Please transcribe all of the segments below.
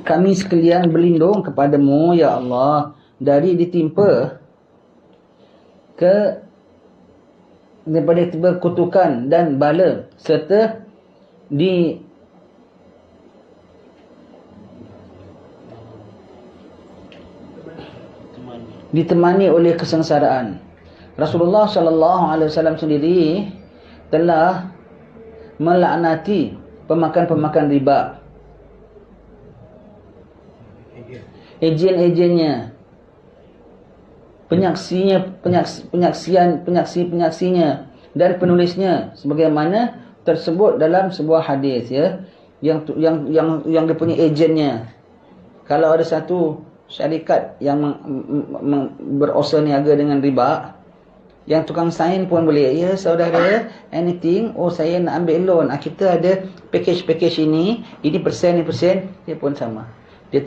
kami sekalian berlindung kepadamu ya Allah dari ditimpa daripada kutukan dan bala serta ditemani oleh kesengsaraan. Rasulullah sallallahu alaihi wasallam sendiri telah melaknati pemakan-pemakan riba, ejen-ejennya, penyaksinya dan penulisnya, sebagaimana tersebut dalam sebuah hadis, ya, yang dia punya ejennya. Kalau ada satu syarikat yang berusaha niaga dengan riba, yang tukang sign pun boleh, ya saudara, anything, oh saya nak ambil loan, kita ada package ini persen, dia pun sama. Dia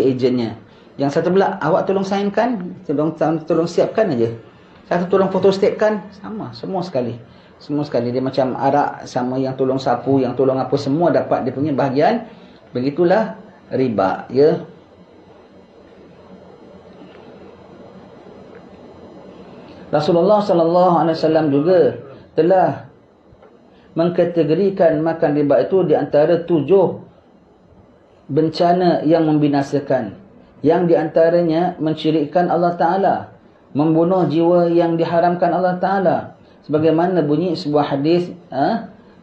ejennya. Yang satu pula, awak tolong signkan, tolong siapkan aja. Satu tolong fotostatekan, sama, semua sekali. Dia macam arak, sama yang tolong sapu, yang tolong apa, semua dapat dia punya bahagian. Begitulah riba, ya. Rasulullah sallallahu alaihi wasallam juga telah mengkategorikan makan riba itu di antara 7 bencana yang membinasakan. Yang di antaranya mensyirikkan Allah Ta'ala, membunuh jiwa yang diharamkan Allah Ta'ala. Sebagaimana bunyi sebuah hadis,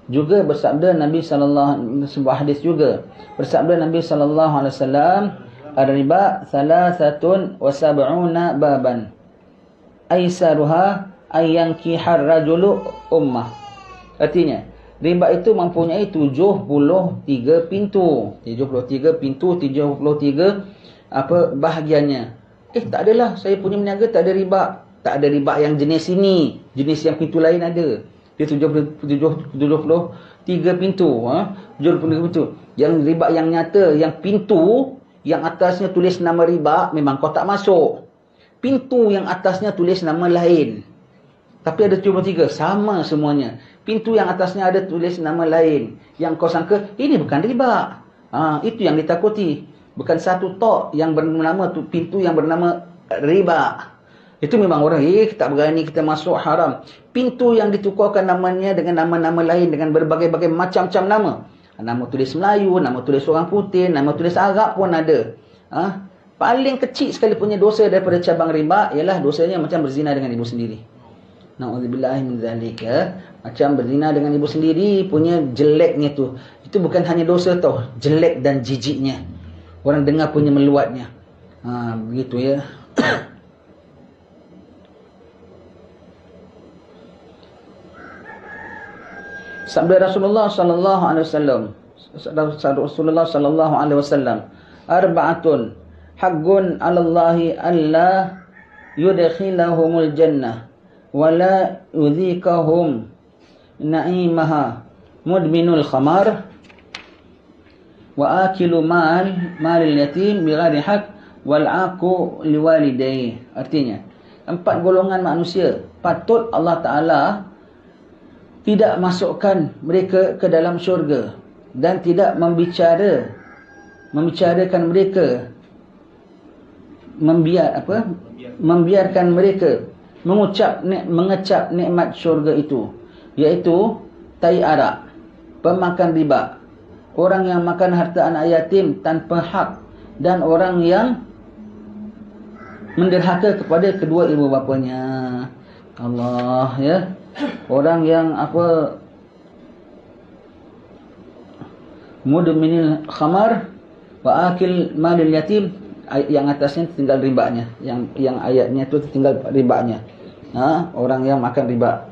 juga bersabda Nabi sebuah hadis juga bersabda Nabi sallallahu alaihi wasallam, ar-riba 73 baban. Aisaruha ayyankihar rajulu ummah. Artinya, riba itu mempunyai 73 pintu. 73 bahagiannya. Tak adalah, saya punya meniaga tak ada riba. Tak ada riba yang jenis ini. Jenis yang pintu lain ada. Dia 73 pintu. 73 pintu. Yang riba yang nyata, yang pintu, yang atasnya tulis nama riba, memang kau tak masuk. Pintu yang atasnya tulis nama lain, tapi ada 73, sama semuanya. Pintu yang atasnya ada tulis nama lain, yang kau sangka ini bukan riba. Itu yang ditakuti. Bukan satu tok yang bernama tu, pintu yang bernama riba. Itu memang orang, tak berani kita masuk, haram. Pintu yang ditukarkan namanya dengan nama-nama lain, dengan berbagai-bagai macam-macam nama. Nama tulis Melayu, nama tulis orang putih, nama tulis Arab pun ada. Paling kecil sekali punya dosa daripada cabang riba ialah dosanya macam berzina dengan ibu sendiri. Na'udzubillah min zalik, ya. Macam berzina dengan ibu sendiri punya jeleknya tu. Itu bukan hanya dosa tau, jelek dan jijiknya. Orang dengar punya meluatnya. Begitu, ya. Sabda Rasulullah sallallahu alaihi wasallam, arba'atun haqqun 'alallahi alla yudkhilahumul jannah wa la yudhikahum na'imaha mudminul khamar wa akilu malil yatim bighairi haqq wal 'aqu liwalidayhi. Artinya, 4 golongan manusia patut Allah Ta'ala tidak masukkan mereka ke dalam syurga dan tidak membicarakan mereka, membiarkan mereka mengecap nikmat syurga itu, iaitu tai arak, pemakan riba, orang yang makan harta anak yatim tanpa hak, dan orang yang menderhaka kepada kedua ibu bapanya. Allah, ya. Orang yang mudminil khamar wa akil malil yatim, yang atasnya tinggal ribanya, yang ayatnya itu tinggal ribanya. Orang yang makan riba,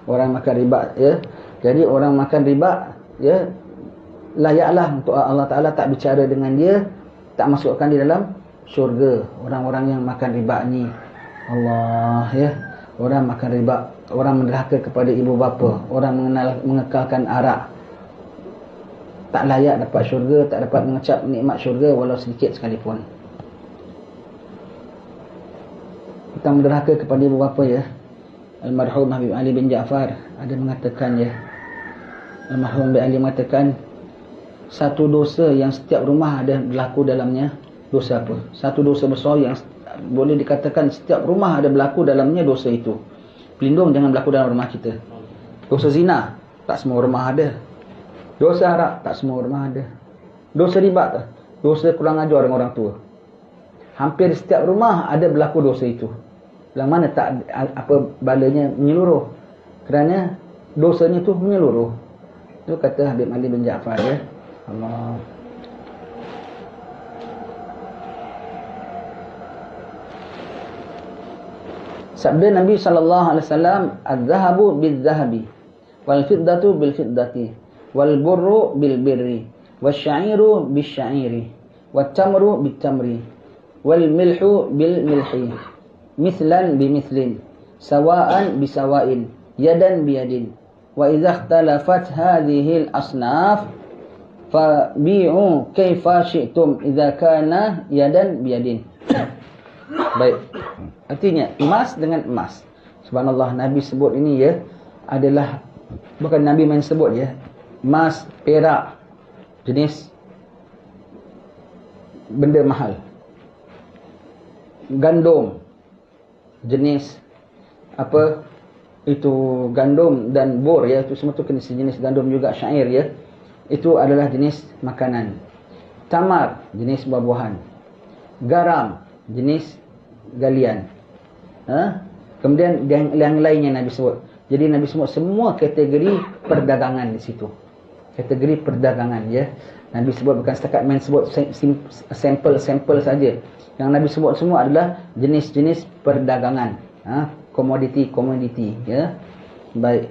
orang makan riba, ya. Jadi orang makan riba, ya, layaklah untuk Allah Ta'ala tak bicara dengan dia, tak masukkan di dalam syurga orang-orang yang makan riba ni. Allah, ya. Orang makan riba, orang menderhaka kepada ibu bapa, orang mengekalkan arak, tak layak dapat syurga, tak dapat mengecap nikmat syurga walau sedikit sekalipun. Kita menderhaka kepada ibu bapa, ya. Almarhum Habib Ali bin Jaafar ada mengatakan, ya, Almarhum Habib Ali mengatakan, Satu dosa yang setiap rumah ada berlaku dalamnya. Dosa apa? Satu dosa besar yang boleh dikatakan setiap rumah ada berlaku dalamnya dosa itu. Pelindung jangan berlaku dalam rumah kita. Dosa zina, tak semua rumah ada. Dosa arak, tak semua rumah ada. Dosa riba tak? Dosa kurang ajar dengan orang tua. Hampir setiap rumah ada berlaku dosa itu. Dalam mana tak apa balanya menyeluruh. Kerana dosanya tu menyeluruh. Itu kata Habib Ali bin Jaafar ya. Allah. Sabda Nabi sallallahu alaihi wasallam, "Az-zahabu bil-zahabi, wal fiddatu bil-fiddati, wal burru bil-birri, wasy-sya'iru bisy-sya'iri, wat-tamru bit-tamri, wal milhu bil-milhi, mithlan bimithlin, sawa'an bisawa'in, yadan biyadin. Wa idza ikhtalafat hadhihi al-asnaf fabi'u kaifa syi'tum idza kana yadan biyadin." Baik. Artinya emas dengan emas. Subhanallah, Nabi sebut ini ya adalah bukan Nabi main sebut ya. Emas, perak, jenis benda mahal. Gandum, jenis apa itu gandum dan bor ya, itu semua tu kena sejenis gandum juga, syair ya. Itu adalah jenis makanan. Tamar, jenis buah-buahan. Garam, jenis galian. Kemudian yang lainnya Nabi sebut. Jadi Nabi sebut semua kategori perdagangan di situ. Kategori perdagangan ya. Nabi sebut bukan setakat main sebut sampel-sampel saja. Yang Nabi sebut semua adalah jenis-jenis perdagangan. Komoditi ya. Baik.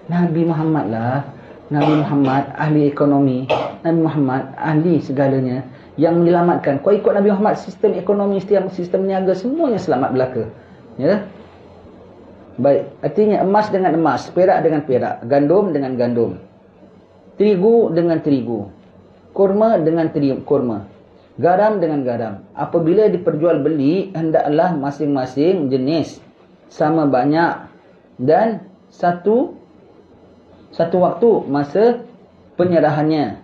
Nabi Muhammad lah. Nabi Muhammad ahli ekonomi. Nabi Muhammad ahli segalanya. Yang menyelamatkan. Kau ikut Nabi Muhammad, sistem ekonomi, sistem niaga semuanya selamat belaka. Ya. Baik, artinya emas dengan emas, perak dengan perak, gandum dengan gandum, terigu dengan terigu, kurma dengan kurma, garam dengan garam. Apabila diperjualbeli, hendaklah masing-masing jenis sama banyak dan satu waktu masa penyerahannya.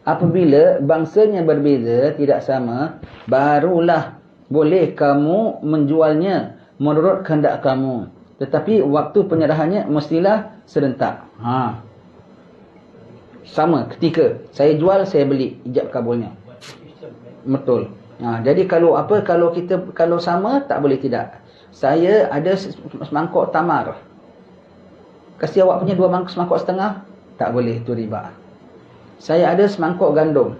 Apabila bangsanya berbeza, tidak sama, barulah boleh kamu menjualnya menurut kehendak kamu. Tetapi waktu penyerahannya mestilah serentak. Sama ketika saya jual, saya beli, ijab kabulnya. Betul. Jadi kalau sama tak boleh tidak. Saya ada semangkuk tamar. Kasih awak punya 2 semangkuk setengah, tak boleh, itu riba. Saya ada semangkuk gandum.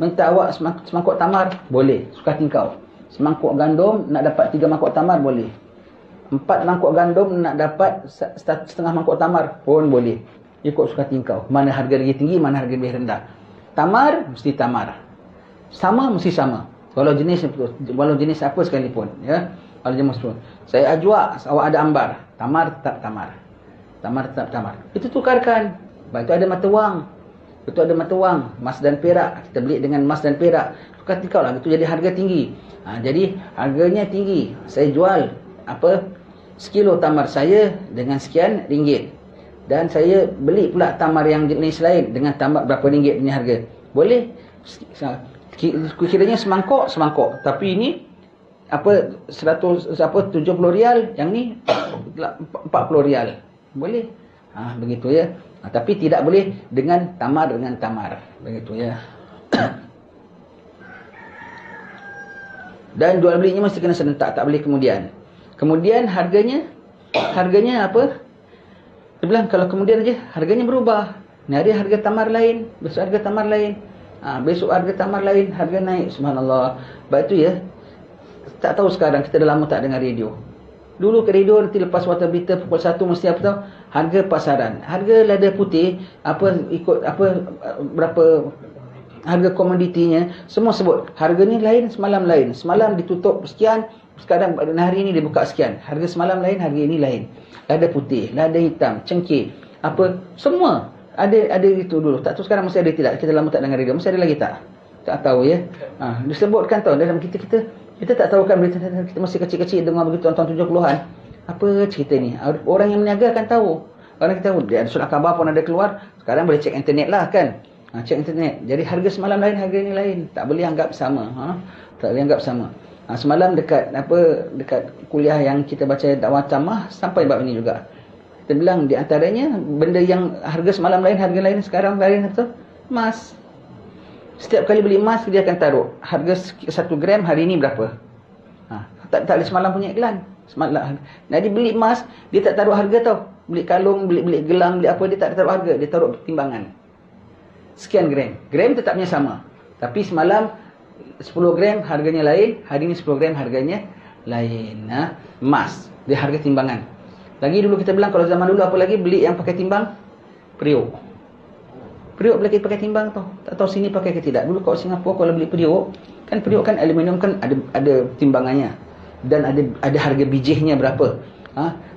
Minta awak semangkuk tamar, boleh, suka tingkau. Semangkuk gandum nak dapat 3 mangkuk tamar, boleh. 4 mangkuk gandum nak dapat setengah mangkuk tamar pun boleh. Ikut suka tingkau. Mana harga lagi tinggi, mana harga lebih rendah. Tamar, mesti tamar. Sama, mesti sama. Walau jenis apa sekalipun. Ya. Kalau jenis pun. Saya ajwa, awak ada ambar. Tamar tetap tamar. Tamar tetap tamar. Itu tukarkan. Lepas itu ada mata wang. Itu ada mata wang, emas dan perak. Kita beli dengan emas dan perak. Tukar tingkau lah. Itu jadi harga tinggi. Jadi harganya tinggi. Saya jual sekilo tamar saya dengan sekian ringgit. Dan saya beli pula tamar yang jenis lain dengan tamar berapa ringgit punya harga. Boleh. Kiranya semangkuk. Tapi ini 70 rial, yang ni 40 rial. Boleh. Begitu ya. Tapi tidak boleh dengan tamar. Begitu ya. Dan jual belinya mesti kena serentak, tak boleh kemudian. Kemudian harganya apa? Dia bilang kalau kemudian aja harganya berubah. Ni hari harga tamar lain, besok harga tamar lain. Besok harga tamar lain, harga naik. Subhanallah. Sebab itu ya, tak tahu sekarang, kita dah lama tak dengar radio. Dulu ke radio nanti lepas warta berita pukul 1 mesti apa tahu? Harga pasaran. Harga lada putih berapa harga komoditinya, semua sebut. Harganya lain, semalam lain. Semalam ditutup sekian, sekarang hari ini dibuka sekian. Harga semalam lain, harga ini lain. Lada putih, lada hitam, cengkeh, semua ada itu dulu. Tak tahu sekarang masih ada tidak. Kita lama tak dengar radio. Masih ada lagi tak? Tak tahu ya. Disebutkan tahu dalam kita tak tahu kan berita, kita masih kecil-kecil dengar begitu tahun 70-an. Apa cerita ni? Orang yang meniaga akan tahu. Orang kita tahu. Dia ada surat khabar pun ada keluar. Sekarang boleh cek internet lah kan. Cek internet. Jadi harga semalam lain, harga ni lain. Tak boleh anggap sama. Tak boleh anggap sama. Semalam dekat kuliah yang kita baca dakwah tamah sampai bab ini juga. Kita bilang di antaranya benda yang harga semalam lain, harga lain sekarang lain tu emas. Setiap kali beli emas dia akan taruh harga 1 gram hari ini berapa. Tak boleh semalam punya iklan. Semalam. Jadi beli emas dia tak taruh harga tau. Beli kalung, beli gelang, beli apa dia tak taruh harga, dia taruh timbangan. Sekian gram. Gram tetapnya sama. Tapi semalam 10 gram harganya lain, hari ini 10 gram harganya lain. Emas, dia harga timbangan. Lagi dulu kita bilang kalau zaman dulu apa lagi beli yang pakai timbang? Periuk. Periuk boleh pakai timbang tau. Tak tahu sini pakai ke tidak. Dulu kalau Singapura kalau beli periuk kan aluminium kan ada timbangannya dan ada harga bijihnya berapa.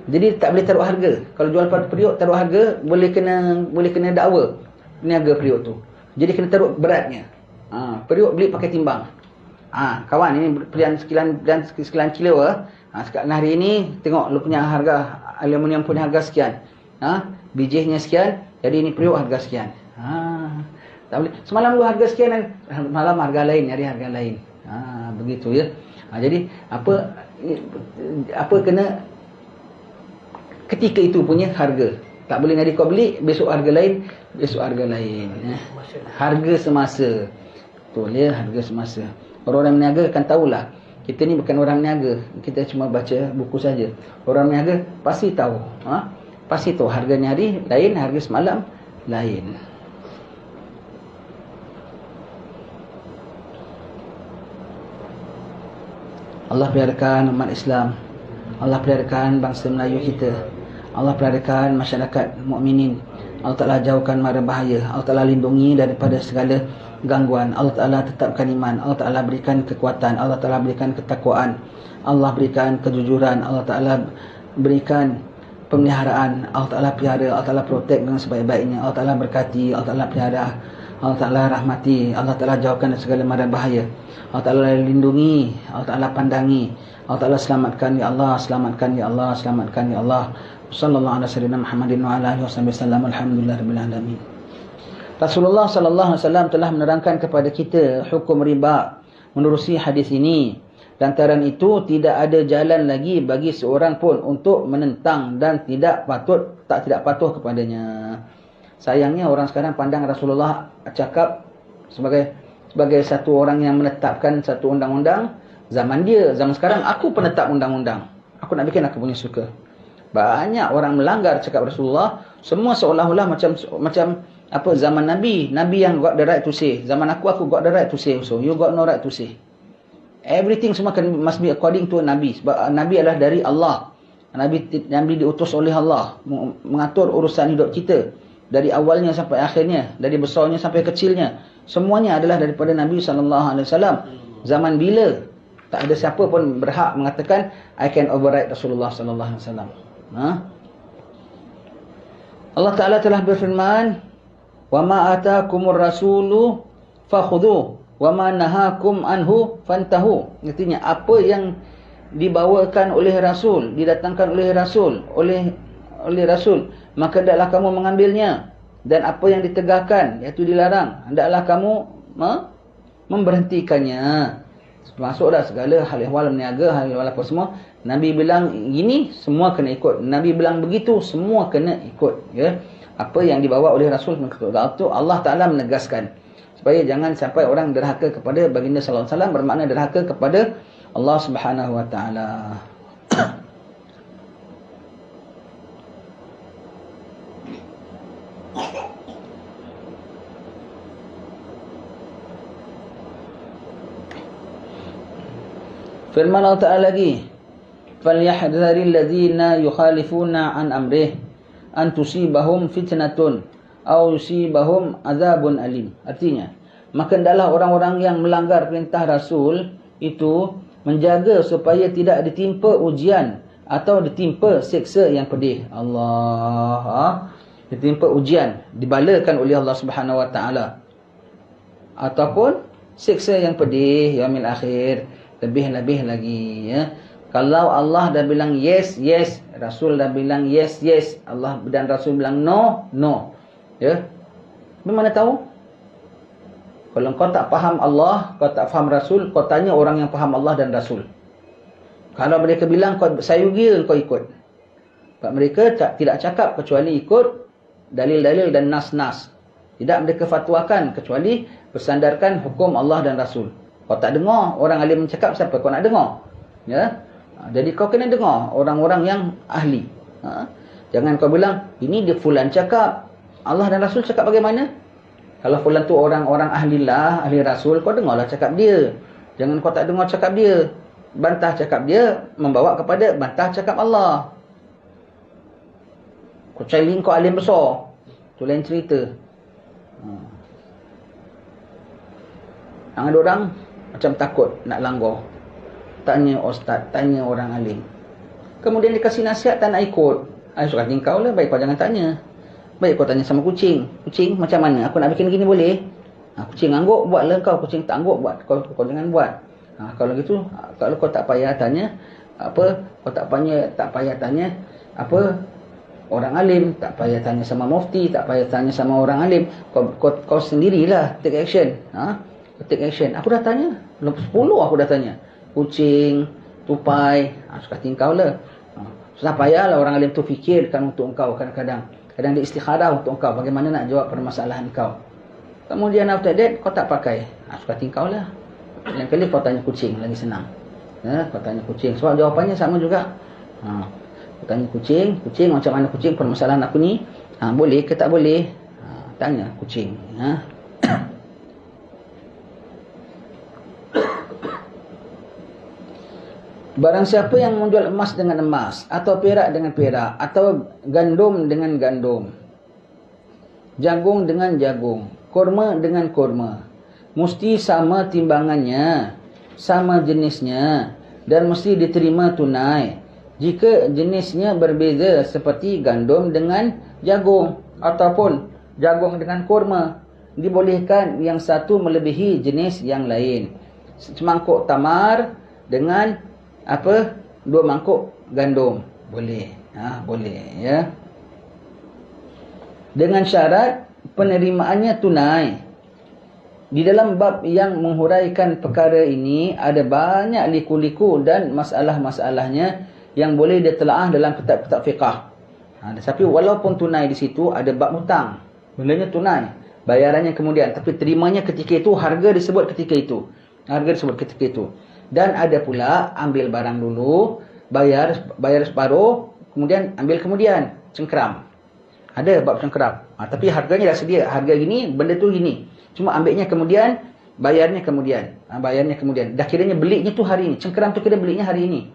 Jadi tak boleh taruh harga. Kalau jual periuk taruh harga boleh kena dakwa peniaga periuk tu. Jadi kena taruh beratnya. Periuk beli pakai timbang. Kawan ini pilihan sekian kilo. Sekarang hari ini tengok lu punya harga aluminium punya harga sekian. Bijihnya sekian. Jadi ini periuk harga sekian. Tak boleh. Semalam lu harga sekian, malam harga lain, hari harga lain. Begitu ya. Jadi apa kena ketika itu punya harga. Tak boleh nanti kau beli, besok harga lain, besok harga lain. Harga semasa. Betul ya, harga semasa. Orang-orang meniaga akan tahulah. Kita ni bukan orang meniaga. Kita cuma baca buku saja. Orang meniaga pasti tahu. Pasti tahu harganya hari lain, harga semalam lain. Allah peliharakan umat Islam. Allah peliharakan bangsa Melayu kita. Allah peliharakan masyarakat mukminin. Allah Ta'ala jauhkan mara bahaya. Allah Ta'ala lindungi daripada segala gangguan. Allah Ta'ala tetapkan iman. Allah Ta'ala berikan kekuatan. Allah Ta'ala berikan ketakwaan. Allah berikan kejujuran. Allah Ta'ala berikan pemeliharaan. Allah Ta'ala pelihara. Allah Ta'ala protect dengan sebaik-baiknya. Allah Ta'ala berkati. Allah Ta'ala pelihara. Allah Ta'ala rahmati. Allah Ta'ala jauhkan segala mara bahaya. Allah Ta'ala lindungi. Allah Ta'ala pandangi. Allah Ta'ala selamatkan ya Allah. Selamatkan ya Allah. Selamatkan ya Allah. Sallallahu alaihi wasallam Muhammadin wa ala alihi wasallam. Alhamdulillahirabbil alamin. Rasulullah sallallahu alaihi wasallam telah menerangkan kepada kita hukum riba menerusi hadis ini. Lantaran itu tidak ada jalan lagi bagi seorang pun untuk menentang dan tidak patuh kepadanya. Sayangnya orang sekarang pandang Rasulullah cakap sebagai satu orang yang menetapkan satu undang-undang. Zaman sekarang aku penetap undang-undang. Aku nak bikin aku punya suka. Banyak orang melanggar cakap Rasulullah. Semua seolah-olah macam apa zaman Nabi yang got the right to say. Zaman aku got the right to say also. You got no right to say. Everything semua must be according to Nabi. Sebab Nabi adalah dari Allah. Nabi diutus oleh Allah mengatur urusan hidup kita dari awalnya sampai akhirnya, dari besarnya sampai kecilnya. Semuanya adalah daripada Nabi SAW. Zaman bila tak ada siapa pun berhak mengatakan I can override Rasulullah SAW. Allah Ta'ala telah berfirman, wa ma atakumur rasulu fakhudhu wa ma nahakum anhu fantahu. Artinya apa yang dibawakan oleh Rasul, didatangkan oleh Rasul, oleh Rasul, maka hendaklah kamu mengambilnya, dan apa yang ditegakkan iaitu dilarang, hendaklah kamu memberhentikannya. Masuklah segala hal ehwal berniaga, hal ehwal apa semua. Nabi bilang gini, semua kena ikut. Nabi bilang begitu, semua kena ikut. Ya, apa yang dibawa oleh Rasul itu Allah Ta'ala menegaskan supaya jangan sampai orang derhaka kepada baginda sallallahu alaihi wasallam, bermakna derhaka kepada Allah Subhanahu wa Ta'ala. Firman Allah Ta'ala lagi, فَلْيَحْذَرِ الَّذِينَ يُخَالِفُونَ عَنْ أَمْرِهِ أَنْ تُصِيبَهُمْ فِتْنَةٌ أَوْ يُصِيبَهُمْ عَذَابٌ أَلِيمٌ. Artinya, maka hendaklah orang-orang yang melanggar perintah Rasul itu menjaga supaya tidak ditimpa ujian atau ditimpa siksa yang pedih. Allah, ditimpa ujian, dibalakan oleh Allah Subhanahu wa Ta'ala, ataupun siksa yang pedih yaumil akhir, lebih-lebih lagi ya. Kalau Allah dah bilang yes, yes, Rasul dah bilang yes, yes, Allah dan Rasul bilang no, no. Ya. Bagaimana tahu? Kalau kau tak faham Allah, kau tak faham Rasul, kau tanya orang yang faham Allah dan Rasul. Kalau mereka bilang kau sayugi, kau ikut. Sebab mereka tidak cakap kecuali ikut dalil-dalil dan nas-nas. Tidak mereka fatwakan kecuali bersandarkan hukum Allah dan Rasul. Kau tak dengar orang alim cakap, siapa kau nak dengar? Ya. Jadi kau kena dengar orang-orang yang ahli. Jangan kau bilang, ini dia fulan cakap, Allah dan Rasul cakap bagaimana? Kalau fulan tu orang-orang ahli lah, ahli Rasul, kau dengarlah cakap dia. Jangan kau tak dengar cakap dia. Bantah cakap dia, membawa kepada bantah cakap Allah. Kau cari kau alim besar, tu lain cerita. Ada orang macam takut nak langgar. Tanya ustaz, tanya orang alim. Kemudian dikasih nasihat tak nak ikut. Suka kau lah, baik kau jangan tanya. Baik kau tanya sama kucing. Kucing macam mana? Aku nak bikin gini boleh? Kucing angguk, buatlah kau. Kucing tak angguk, buat. Kau jangan buat. Kalau gitu, kalau kau tak payah tanya, kau tak payah tanya, orang alim, tak payah tanya sama mufti, tak payah tanya sama orang alim. Kau sendirilah take action. Take action. Aku dah tanya. 10 aku dah tanya. Kucing, tupai, suka tingkau lah. Tak payahlah orang alim tu fikirkan untuk engkau kadang-kadang. Kadang dia istikharah untuk engkau. Bagaimana nak jawab permasalahan kau. Kemudian after that, kau tak pakai. Suka tingkau lah. Yang kali kau tanya kucing, lagi senang. Kau tanya kucing. Sebab jawapannya sama juga. Kau tanya kucing. Kucing macam mana kucing permasalahan aku ni? Boleh ke tak boleh? Tanya kucing. Barang siapa yang menjual emas dengan emas, atau perak dengan perak, atau gandum dengan gandum, jagung dengan jagung, kurma dengan kurma, mesti sama timbangannya, sama jenisnya, dan mesti diterima tunai. Jika jenisnya berbeza seperti gandum dengan jagung, ataupun jagung dengan kurma, dibolehkan yang satu melebihi jenis yang lain. Semangkuk tamar dengan 2 mangkuk gandum. Boleh. Boleh ya. Dengan syarat penerimaannya tunai. Di dalam bab yang menghuraikan perkara ini ada banyak liku-liku dan masalah-masalahnya yang boleh ditelaah dalam kitab-kitab fiqah. Tapi walaupun tunai di situ ada bab hutang. Bendanya tunai, bayarannya kemudian, tapi terimanya ketika itu, harga disebut ketika itu. Harga disebut ketika itu. Dan ada pula ambil barang dulu, bayar separuh, kemudian ambil kemudian, cengkeram. Ada bab cengkeram. Tapi harganya dah sedia. Harga gini, benda tu gini. Cuma ambilnya kemudian, bayarnya kemudian. Bayarnya kemudian. Dah kiranya belinya tu hari ini. Cengkeram tu kira belinya hari ini.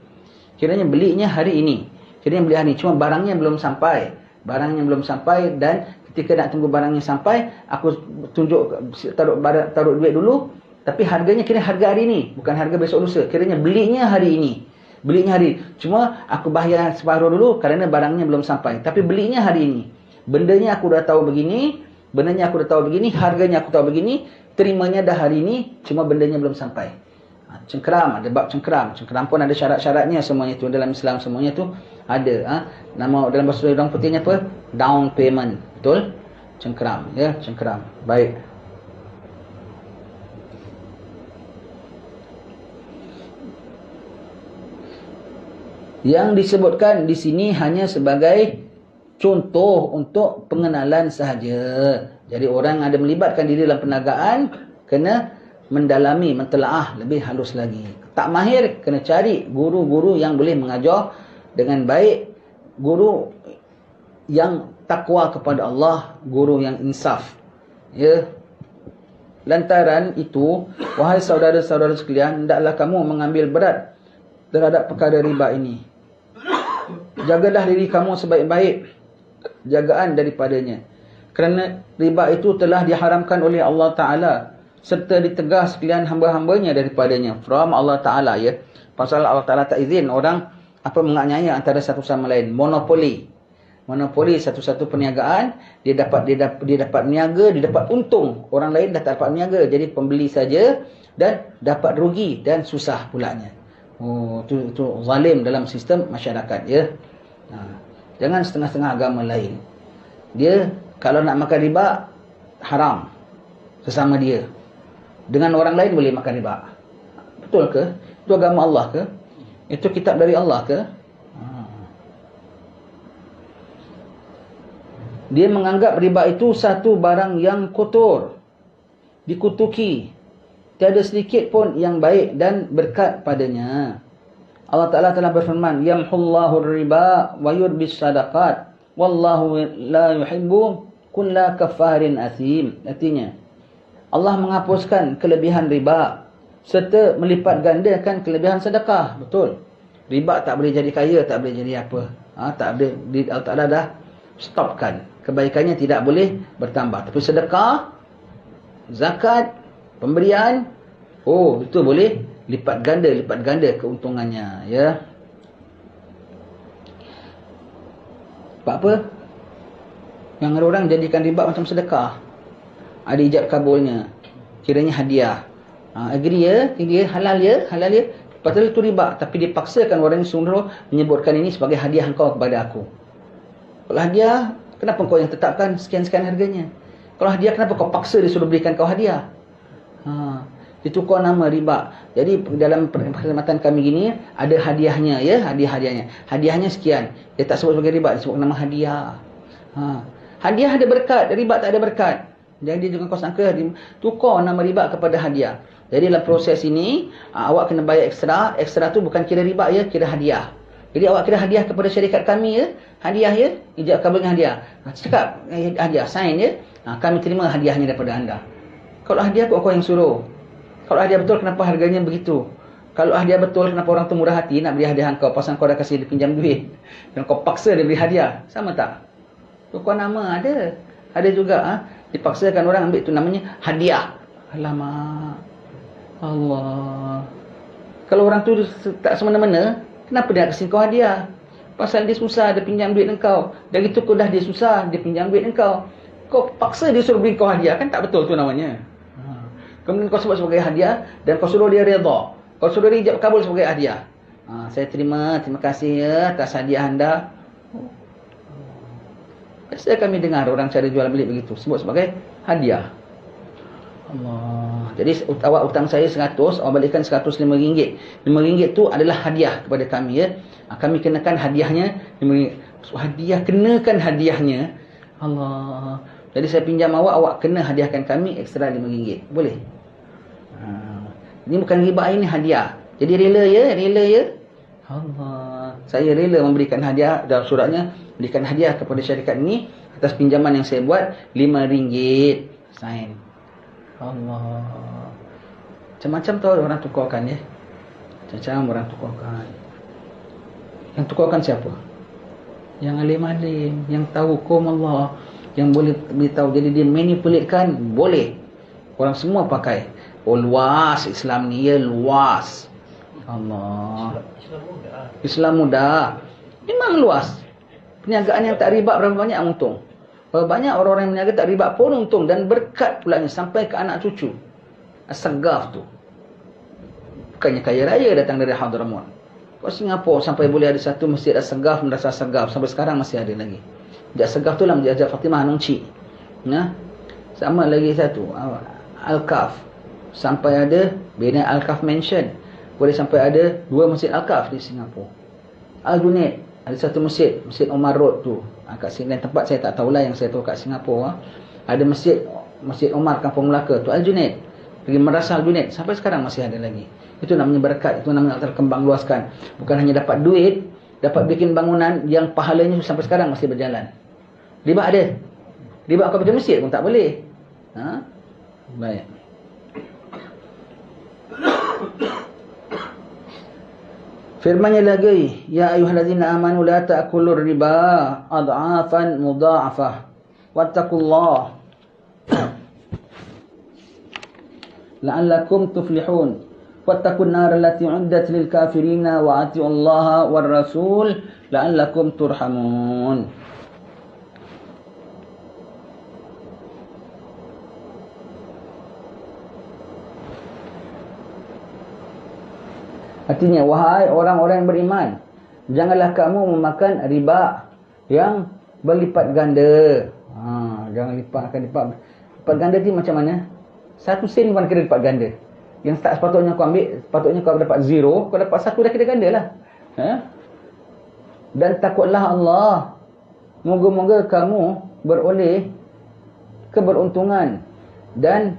Kiranya belinya hari ini. Kiranya beli hari ini. Cuma barangnya belum sampai. Barangnya belum sampai, dan ketika nak tunggu barangnya sampai, aku tunjuk taruh duit dulu. Tapi harganya kira harga hari ini, bukan harga besok lusa. Kiranya belinya hari ini. Belinya hari. Cuma aku bayar separuh dulu kerana barangnya belum sampai. Tapi belinya hari ini. Bendanya aku dah tahu begini, harganya aku tahu begini, terimanya dah hari ini, cuma bendanya belum sampai. Cengkeram, ada bab cengkeram. Cengkeram pun ada syarat-syaratnya semuanya tu. Dalam Islam semuanya tu ada. Nama dalam bahasa orang putihnya apa? Down payment. Betul? Cengkeram. Ya, cengkeram. Baik. Yang disebutkan di sini hanya sebagai contoh untuk pengenalan sahaja. Jadi orang ada melibatkan diri dalam perniagaan, kena mendalami, mentelaah lebih halus lagi. Tak mahir, kena cari guru-guru yang boleh mengajar dengan baik, guru yang takwa kepada Allah, guru yang insaf. Ya. Lantaran itu, wahai saudara-saudara sekalian, hendaklah kamu mengambil berat terhadap perkara riba ini. Jagalah diri kamu sebaik-baik jagaan daripadanya. Kerana riba itu telah diharamkan oleh Allah Ta'ala, serta ditegah sekalian hamba-hambanya daripadanya. From Allah Ta'ala, ya. Pasal Allah Ta'ala tak izin orang menganiaya antara satu sama lain. Monopoli satu-satu perniagaan, dia dapat niaga, dia dapat untung. Orang lain dah tak dapat niaga, jadi pembeli saja dan dapat rugi dan susah pulanya. Itu zalim dalam sistem masyarakat, ya. Jangan setengah-setengah agama lain. Dia kalau nak makan riba, haram sesama dia. Dengan orang lain boleh makan riba. Betul ke? Itu agama Allah ke? Itu kitab dari Allah ke? Dia menganggap riba itu satu barang yang kotor, dikutuki, tiada sedikit pun yang baik dan berkat padanya. Allah Ta'ala telah berfirman, yamhullahu riba wa yurbis sadaqat wallahu la yuhibbu kulla kafarin athim. Artinya, Allah menghapuskan kelebihan riba serta melipat gandakan kelebihan sedekah. Betul. Riba tak boleh jadi kaya, tak boleh jadi apa. Tak boleh. Allah Ta'ala dah stopkan. Kebaikannya tidak boleh bertambah. Tapi sedekah, zakat, pemberian, itu boleh lipat ganda keuntungannya, ya. Sebab apa? Yang ada orang jadikan riba macam sedekah. Ada ijab kabulnya. Kiranya hadiah. Agree ya, dia halal ya. Padahal itu riba, tapi dipaksakan orang yang suruh menyebutkan ini sebagai hadiah engkau kepada aku. Kalau hadiah, kenapa kau yang tetapkan sekian-sekian harganya? Kalau hadiah, kenapa kau paksa disuruh berikan kau hadiah? Itu kau nama riba. Jadi dalam perkhidmatan kami gini, ada hadiahnya, ya, hadiahnya. Hadiahnya sekian. Dia tak sebut sebagai riba, dia sebut nama hadiah. Hadiah ada berkat, riba tak ada berkat. Jadi jangan kau sangka tukar nama riba kepada hadiah. Jadi dalam proses ini, awak kena bayar ekstra. Ekstra tu bukan kira riba, ya, kira hadiah. Jadi awak kira hadiah kepada syarikat kami, ya. Hadiah, ya. Ijab kabul dengan hadiah. Cakap hadiah, sign, ya. Kami terima hadiahnya daripada anda. Kalau hadiah kau yang suruh. Kalau hadiah betul, kenapa harganya begitu? Kalau hadiah betul, kenapa orang tu murah hati nak beri hadiah kau, pasal kau dah kasih dia pinjam duit. Dan kau paksa dia beri hadiah. Sama tak? Tukar nama ada. Ada juga, dipaksakan orang ambil tu namanya hadiah. Alamak. Allah. Kalau orang tu tak semena-mena, kenapa dia nak kasih kau hadiah? Pasal dia susah, dia pinjam duit engkau. Dari tu kau dah dia susah, dia pinjam duit engkau. Kau paksa dia suruh beri kau hadiah, kan tak betul tu namanya. Kemudian kau sebut sebagai hadiah dan kau suruh dia redha. Kau suruh dia ijab kabul sebagai hadiah. Saya terima kasih ya atas hadiah anda. Biasa kami dengar orang cara jual beli begitu, sebut sebagai hadiah. Allah. Jadi awak hutang saya 100, awak balikkan RM105. RM5 tu adalah hadiah kepada kami, ya. Kami kenakan hadiahnya RM5. So, hadiah, kenakan hadiahnya. Allah. Jadi saya pinjam awak kena hadiahkan kami ekstra RM5. Boleh? Ini bukan riba, ini hadiah. Jadi rela ya. Allah. Saya rela memberikan hadiah, dalam suratnya berikan hadiah kepada syarikat ini atas pinjaman yang saya buat RM5. Sign. Allah. Macam-macam tu orang tukarkan, ya. Macam-macam orang tukarkan. Yang tukarkan siapa? Yang alim-alim, yang tahu hukum Allah, yang boleh beritahu. Jadi dia manipulatekan, boleh. Orang semua pakai. Luas Islam ni, ya, luas. Allah. Islam mudah. Memang luas. Perniagaan yang tak riba berapa banyak untung. Berapa banyak orang-orang yang berniaga tak riba pun untung. Dan berkat pulanya sampai ke anak cucu. As-Sagaf tu. Bukannya kaya raya datang dari Hadramaut. Kalau Singapura sampai boleh ada satu masjid As-Sagaf, Madrasah As-Sagaf. Sampai sekarang masih ada lagi. Masjid As-Sagaf tu lah Masjid Hajat Fatimah Nongci. Sama lagi satu, Al-Kaf. Sampai ada Bina Al-Kaf Mansion. Boleh sampai ada 2 masjid Al-Kaf di Singapura. Al-Junaid, ada satu masjid, Masjid Omar Road tu. Kat sini tempat saya tak tahulah, yang saya tahu kat Singapura. Ada Masjid Omar Kampung Melaka tu, Al-Junaid. Pergi Madrasah Al-Junaid, sampai sekarang masih ada lagi. Itu namanya berkat, itu namanya terkembang luaskan. Bukan hanya dapat duit, dapat bikin bangunan yang pahalanya sampai sekarang masih berjalan. Riba ada. Riba kau bikin masjid pun tak boleh. Baik. Firman-Nya lagi, ya ayyuhallazina amanu la ta'kulur riba ad'afan mudha'afah wattaqullah la'allakum tuflihun wattaqun nar allati 'uddat lil kafirina wa atiullaha war rasul la'allakum turhamun. Artinya, wahai orang-orang yang beriman, janganlah kamu memakan riba yang berlipat ganda. Jangan lipat ganda ni macam mana? 1 sen pun kira dapat ganda. Yang tak sepatutnya kau ambil, sepatutnya kau dapat 0, kau dapat 1 dah kira ganda lah. Dan takutlah Allah. Moga-moga kamu beroleh keberuntungan dan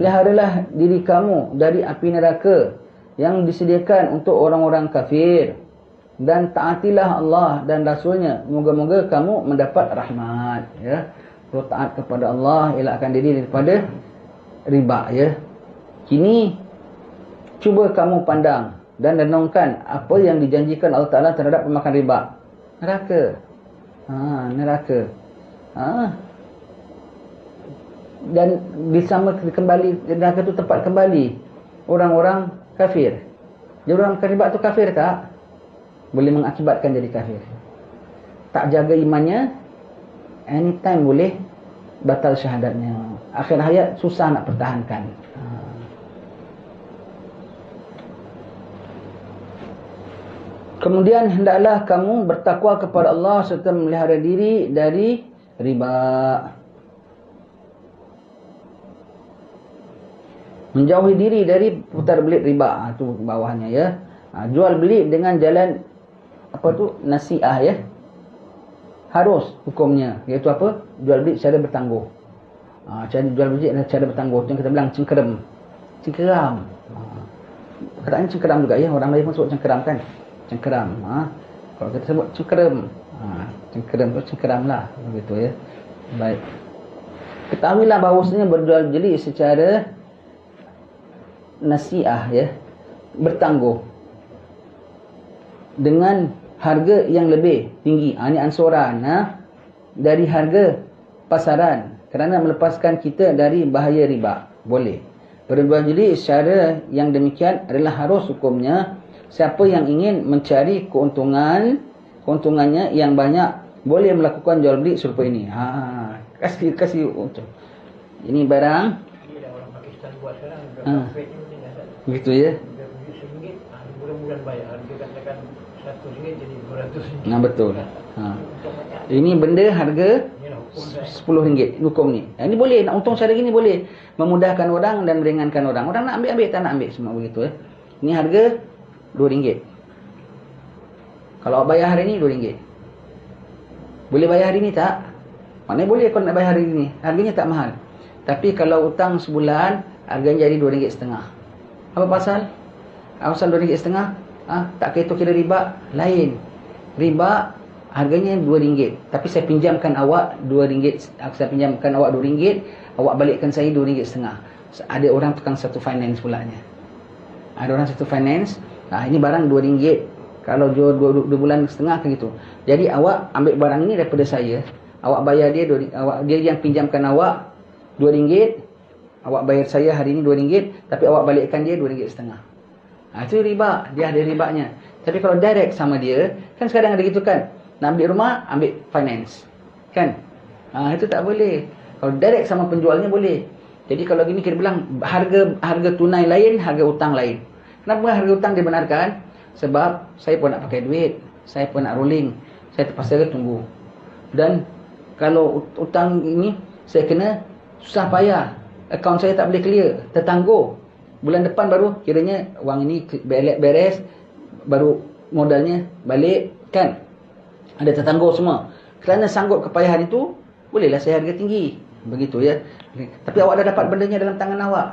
peliharalah diri kamu dari api neraka yang disediakan untuk orang-orang kafir, dan taatilah Allah dan Rasulnya, moga-moga kamu mendapat rahmat. Ya, kalau taat kepada Allah, elakkan diri daripada riba. Ya, kini cuba kamu pandang dan renungkan apa yang dijanjikan Allah Ta'ala terhadap pemakan riba. Neraka. Neraka. Dan disama kembali, neraka itu tempat kembali orang-orang kafir. Jadi orang makan riba tu kafir tak? Boleh mengakibatkan jadi kafir. Tak jaga imannya, anytime boleh batal syahadatnya. Akhir hayat susah nak pertahankan. Kemudian hendaklah kamu bertakwa kepada Allah serta memelihara diri dari riba. Menjauhi diri dari putar belit riba. Itu bawahnya ya. Jual beli dengan jalan nasi'ah ya. Harus hukumnya. Iaitu apa? Jual beli secara bertangguh. Cara jual beli adalah cara bertangguh. Yang kita bilang cengkeram. Cengkeram. Katanya cengkeram juga ya. Orang lain pun sebut cengkeram kan. Cengkeram. Kalau kita sebut cengkeram. Cengkeram tu cengkeram lah. Begitu ya. Baik. Ketahuilah bahawasanya berjual beli secara nasi'ah ya, bertangguh dengan harga yang lebih tinggi. Ini ansuran dari harga pasaran kerana melepaskan kita dari bahaya riba. Boleh. Berjual beli secara yang demikian adalah harus hukumnya. Siapa yang ingin mencari keuntungannya yang banyak boleh melakukan jual beli serupa ini. Kasih untung. Ini barang. Orang Pakistan buat sekarang. Begitu ya. RM1, bulan-bulan bayar. Dia katakan RM100 jadi RM200. Betul. Ini benda harga RM10. Hukum ni. Ini boleh. Nak untung cara gini boleh. Memudahkan orang dan meringankan orang. Orang nak ambil, tak nak ambil. Semua begitu ya. Ini harga RM2. Kalau awak bayar hari ni RM2. Boleh bayar hari ni tak? Maknanya boleh kalau nak bayar hari ni. Harganya tak mahal. Tapi kalau utang sebulan, harganya jadi RM2.5. Apa pasal? Pasal RM2.5? Tak kira riba. Lain. Riba harganya RM2. Tapi saya pinjamkan awak RM2. Saya pinjamkan awak RM2. Awak balikkan saya RM2.5. Ada orang tukang satu finance pulanya. Ada orang satu finance. Ini barang RM2. Kalau jual 2 bulan setengah kan gitu. Jadi awak ambil barang ini daripada saya. Awak bayar dia dia yang pinjamkan awak RM2. Awak bayar saya hari ini RM2, tapi awak balikkan dia RM2.5. Itu riba. Dia ada ribanya. Tapi kalau direct sama dia, kan sekarang ada gitu kan. Nak ambil rumah, ambil finance. Kan? Itu tak boleh. Kalau direct sama penjualnya boleh. Jadi kalau gini kita bilang harga tunai lain, harga utang lain. Kenapa harga utang dibenarkan? Sebab saya pun nak pakai duit. Saya pun nak rolling. Saya terpaksa tunggu. Dan kalau utang ini, saya kena susah payah. Akaun saya tak boleh clear, tertangguh. Bulan depan baru kiranya wang ini beres, baru modalnya balik kan. Ada tertangguh semua. Kerana sanggup kepayahan itu, bolehlah saya harga tinggi. Begitu ya. Tapi awak dah dapat bendanya dalam tangan awak.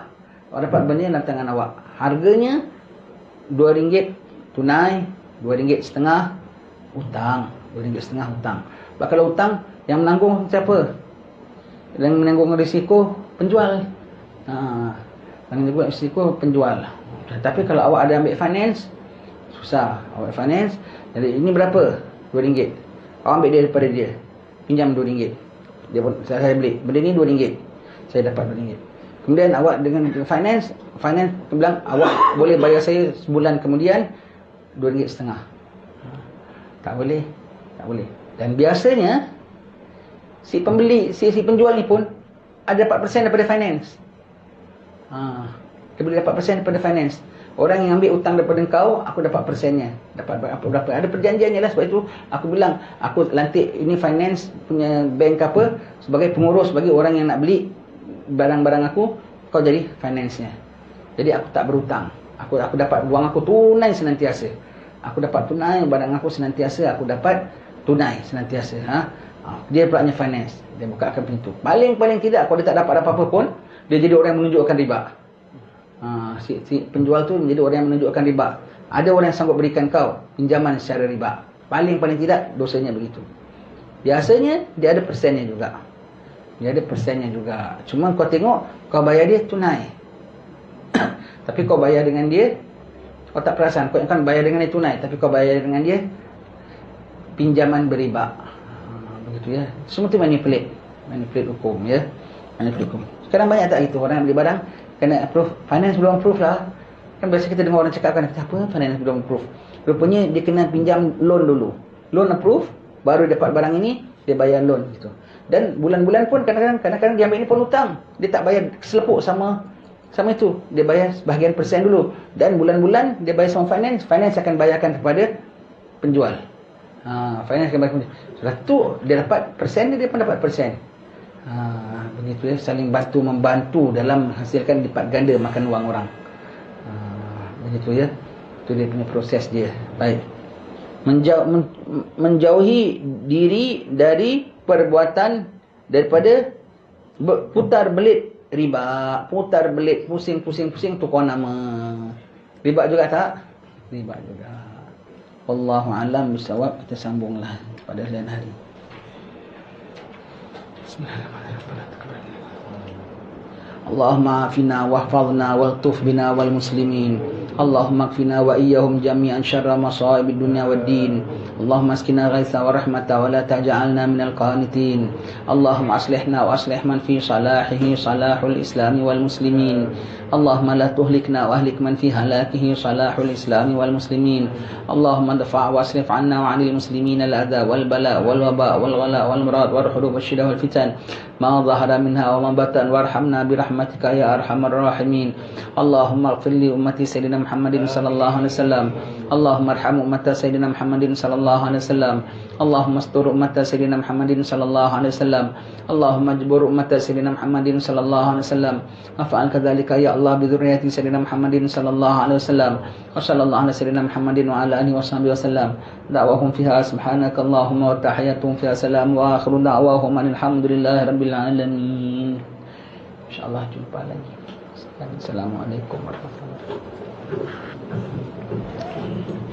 Awak dapat bendanya dalam tangan awak. Harganya RM2 tunai, RM2.5 hutang. RM2.5 hutang. Kalau hutang, yang menanggung siapa? Yang menanggung risiko penjual. Menanggung risiko penjual. Tapi kalau awak ada ambil finance, susah. Awak finance, jadi ini berapa? RM2. Awak ambil dia daripada dia. Pinjam RM2. Dia pun saya beli. Benda ni RM2. Saya dapat RM2. Kemudian awak dengan finance bilang awak boleh bayar saya sebulan kemudian RM2.5. Tak boleh. Tak boleh. Dan biasanya si pembeli, si penjual ni pun ada dapat persen daripada finance. Dia boleh dapat persen daripada finance. Orang yang ambil hutang daripada kau, aku dapat persennya. Dapat berapa. Ada perjanjiannya lah. Sebab itu aku bilang, aku lantik ini finance punya bank apa sebagai pengurus bagi orang yang nak beli barang-barang aku. kau jadi finance-nya. Jadi aku tak berhutang. Aku dapat wang aku tunai senantiasa. Aku dapat tunai barang aku senantiasa. Aku dapat tunai senantiasa. Dia pulaknya finance. Dia bukakan pintu. Paling tidak, kalau dia tak dapat apa-apa pun, dia jadi orang yang menunjukkan riba. Si penjual tu menjadi orang yang menunjukkan riba. Ada orang yang sanggup berikan kau pinjaman secara riba. Paling tidak, dosanya begitu. Biasanya dia ada persennya juga. Cuma kau tengok, kau bayar dia tunai. Tapi kau bayar dengan dia, kau tak perasan. Kau kan bayar dengan dia tunai, tapi kau bayar dengan dia pinjaman beriba. Begitu ya. Semua tu manipulate hukum ya. Manipulate hukum. Sekarang banyak tak gitu orang yang beli barang kena approve, finance belum approve lah. Kan biasa kita dengar orang cakap kan, apa finance belum approve. Rupanya dia kena pinjam loan dulu. Loan approve, baru dapat barang ini, dia bayar loan gitu. Dan bulan-bulan pun kadang-kadang dia ambil ini pun hutang. Dia tak bayar selepuk sama itu. Dia bayar sebahagian persen dulu. Dan bulan-bulan dia bayar sama finance akan bayarkan kepada penjual. Finance akan bayar penjual. Setelah tu dia dapat persen, dia pun dapat persen. Begitu ya, saling membantu dalam menghasilkan lipat ganda makan wang orang. Begitu ya. Itu dia punya proses dia. Baik. Menjauhi diri dari perbuatan daripada putar belit riba. Putar belit, pusing tukar nama. Riba juga tak? Riba juga. Wallahu a'lam bishawab. Kita sambunglah pada lain hari. Bismillahirrahmanirrahim. Allahumma afina wahfazna waltuf bina wal muslimin. Allahumma akfina wa iyyahum jami'an syarra masaibid dunya wad din. Allahumma askina ghaitha wa rahmata wa la taj'alna minal qanitin. Allahumma aslihna wa aslih man fi salahihi salahul islami wal muslimin. Allahumma la tuhlikna wa ahlik man fi halakihi salahul islami wal muslimin. Allahumma dafa' wa asrif 'anna wa 'anil muslimin al adha wal bala wal waba wal ghala wal murad wal hurub wasyida wal fitan ma dhahara minha wa ma batan warhamna bi rahmatika ya arhamar rahimin. Allahumma ighfir li ummati sayyidina Muhammadin sallallahu alaihi wasallam. Allahumma arham ummata sayyidina Muhammadin sallallahu alaihi wasallam. Allahumma astur ummata sayyidina Muhammadin sallallahu alaihi wasallam. Allahumma jbur ummata sayyidina Muhammadin sallallahu alaihi wasallam. Af'al kadzalika ya Allah bi dzurriyyati sayyidina Muhammadin sallallahu alaihi wasallam. Wa sallallahu ala sayyidina Muhammadin wa ala alihi washabihi wasallam. Da'wahum fiha subhanakallahumma wa tahiyyatuhum fiha salam wa akhiru da'wahum alhamdulillahi rabbil alamin. Insyaallah jumpa lagi. Assalamualaikum warahmatullahi wabarakatuh.